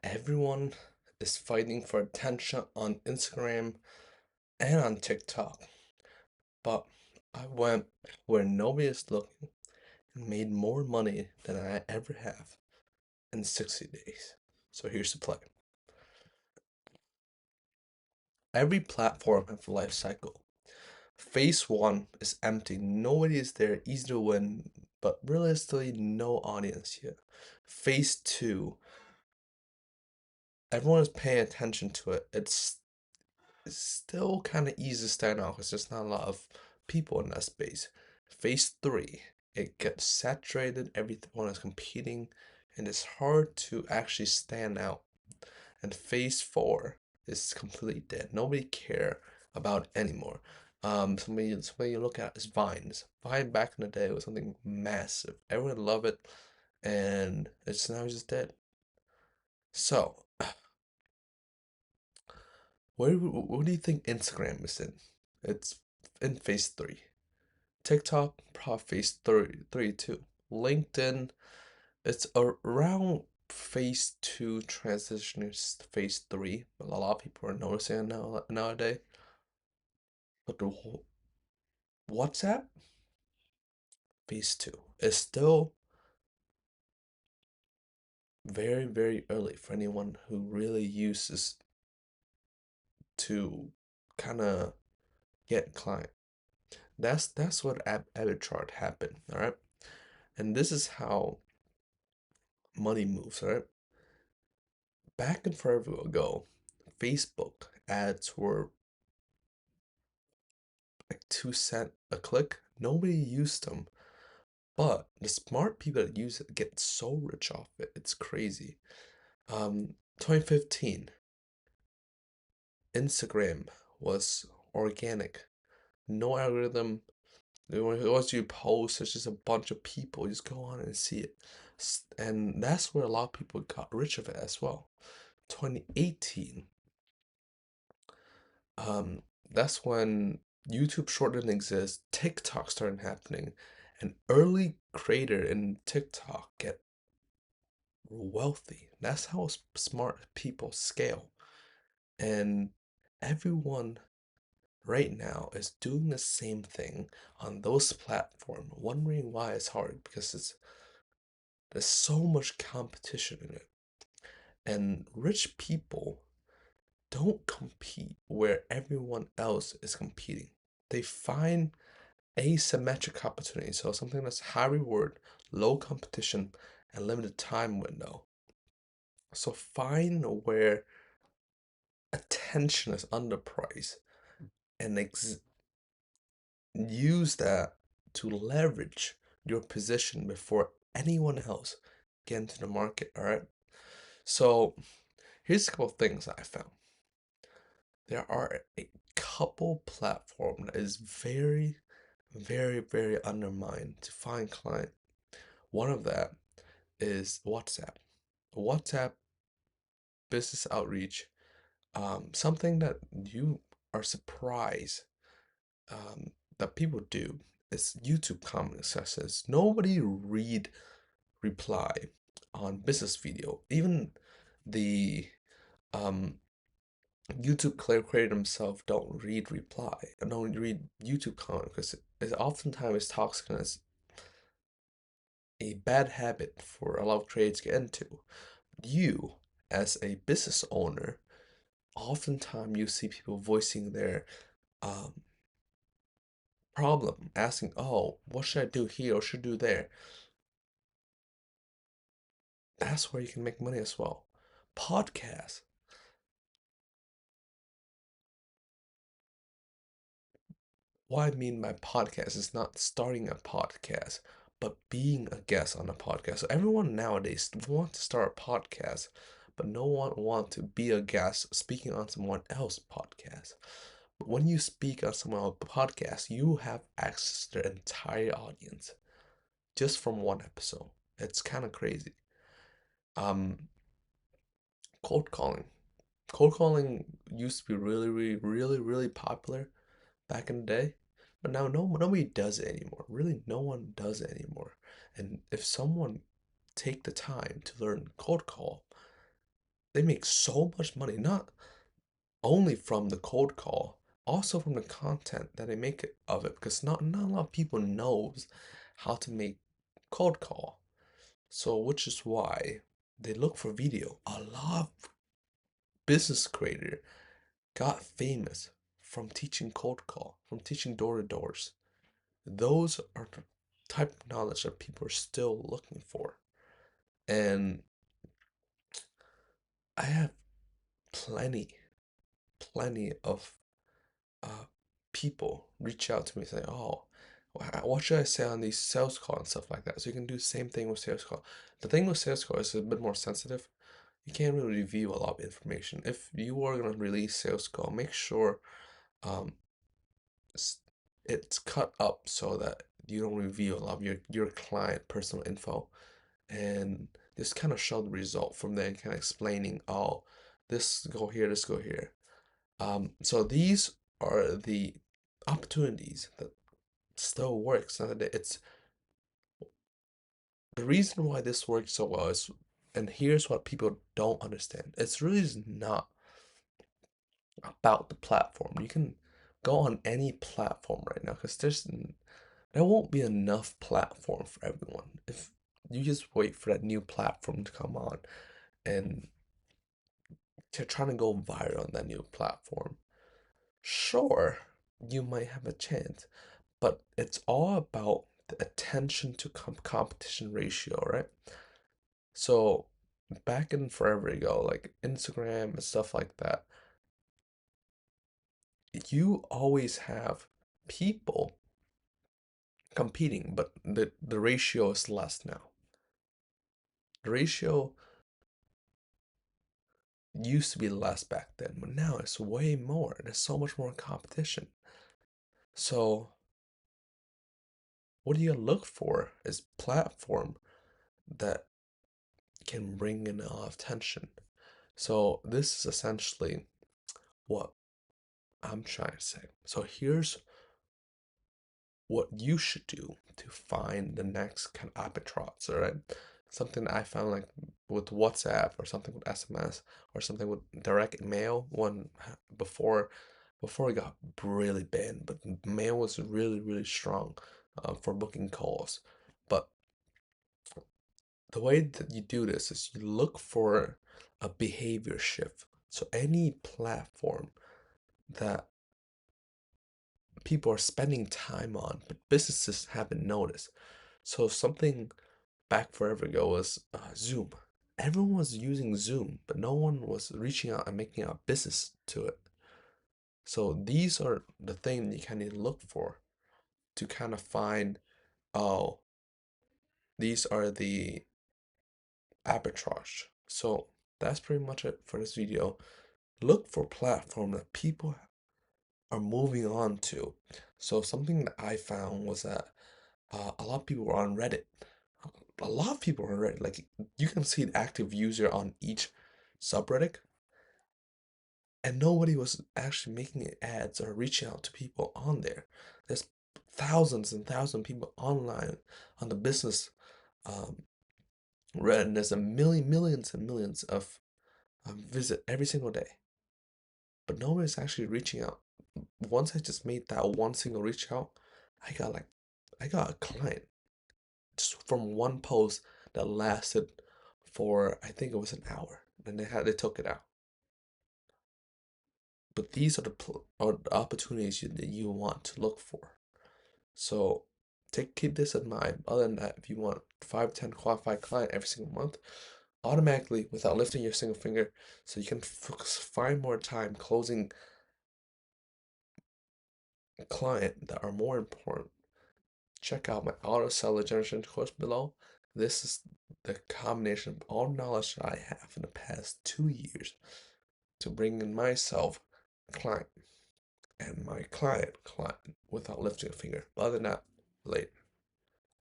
Everyone is fighting for attention on Instagram and on TikTok. But I went where nobody is looking and made more money than I ever have in 60 days. So here's the play. Every platform has a life cycle. Phase one is empty. Nobody is there, easy to win, but realistically, no audience yet. Phase two, everyone is paying attention to it. It's still kind of easy to stand out because there's not a lot of people in that space. Phase three, it gets saturated, everyone is competing, and it's hard to actually stand out. And phase four is completely dead. Nobody care about it anymore. Somebody you look at is Vines. Vine back in the day was something massive. Everyone loved it, and it's now just dead. So, what do you think Instagram is in? It's in phase three. TikTok, probably phase three too. LinkedIn, it's around phase two, transitioning to phase three. But a lot of people are noticing it nowadays. But the WhatsApp, phase two, is still very, very early for anyone who really uses to kind of get client. That's what Arbitrage happened, all right? And this is how money moves, all right? Back and forever ago, Facebook ads were like 2 cents a click. Nobody used them, but the smart people that use it get so rich off it. It's crazy. 2015, Instagram was organic, no algorithm. Once you post, it's just a bunch of people. You just go on and see it, and that's where a lot of people got rich of it as well. 2018, um, that's when YouTube short didn't exist. TikTok started happening, and early creator in TikTok get wealthy. That's how smart people scale. And everyone right now is doing the same thing on those platforms, wondering why it's hard because there's so much competition in it. And rich people don't compete where everyone else is competing. They find asymmetric opportunity, so something that's high reward, low competition, and limited time window. So find where attention is underpriced and use that to leverage your position before anyone else get into the market. All right. So here's a couple of things I found. There are a couple platform that is very, very, very undermined to find client. One of that is WhatsApp. WhatsApp business outreach, something that you are surprised that people do is YouTube comment sections. Nobody reply on business video. Even the um, YouTube creator himself don't read reply. Don't read YouTube comment because it oftentimes toxic and it's a bad habit for a lot of creators to get into. You, as a business owner, oftentimes you see people voicing their um, problem, asking, "Oh, what should I do here or should I do there?" That's where you can make money as well. Podcast. What I mean by podcast is not starting a podcast, but being a guest on a podcast. So everyone nowadays wants to start a podcast, but no one wants to be a guest speaking on someone else's podcast. But when you speak on someone else's podcast, you have access to their entire audience just from one episode. It's kind of crazy. Um, cold calling. Cold calling used to be really, really, really, really popular back in the day, but now nobody does it anymore. Really, no one does it anymore. And if someone take the time to learn cold call, they make so much money, not only from the cold call, also from the content that they make it of it, because not a lot of people knows how to make cold call. So which is why they look for video. A lot of business creator got famous from teaching cold call, from teaching door to doors. Those are the type of knowledge that people are still looking for. And I have plenty, plenty of uh, people reach out to me saying, "Oh, what should I say on these sales call and stuff like that?" So you can do the same thing with sales call. The thing with sales call is a bit more sensitive. You can't really reveal a lot of information. If you are gonna release sales call, make sure um, it's cut up so that you don't reveal a lot of your client personal info, and just kind of show the result from there, kind of explaining, oh, this go here, this go here. So these are the opportunities that still works. And it's the reason why this works so well is, and here's what people don't understand. It's really just not about the platform. You can go on any platform right now because there won't be enough platform for everyone. If you just wait for that new platform to come on and to trying to go viral on that new platform, sure, you might have a chance, but it's all about the attention to competition ratio, right? So back in forever ago, like Instagram and stuff like that, you always have people competing, but the ratio is less now. The ratio used to be less back then, but now it's way more. There's so much more competition. So what do you look for is platform that can bring in a lot of attention. So this is essentially what I'm trying to say. So here's what you should do to find the next kind of arbitrage, all right? Something I found like with WhatsApp or something with SMS or something with direct mail one before it got really banned, but mail was really strong for booking calls. But the way that you do this is you look for a behavior shift. So any platform that people are spending time on, but businesses haven't noticed. So something back forever ago was Zoom. Everyone was using Zoom, but no one was reaching out and making a business to it. So these are the things you kind of need to look for to kind of find, oh, these are the arbitrage. So that's pretty much it for this video. Look for platform that people are moving on to. So something that I found was that a lot of people were on Reddit. A lot of people are on Reddit. Like you can see the active user on each subreddit, and nobody was actually making ads or reaching out to people on there. There's thousands and thousands of people online on the business um, Reddit, and there's a millions and millions of visit every single day, but nobody's actually reaching out. Once I just made that one single reach out, I got a client just from one post that lasted for I think it was an hour, and they took it out. But these are are the opportunities that you want to look for. So keep this in mind. Other than that, if you want 5, 10 qualified client every single month, automatically without lifting your single finger, so you can focus, find more time closing a client that are more important. Check out my auto seller generation course below. This is the combination of all knowledge that I have in the past 2 years to bring in myself client and my client without lifting a finger. Other than that, later.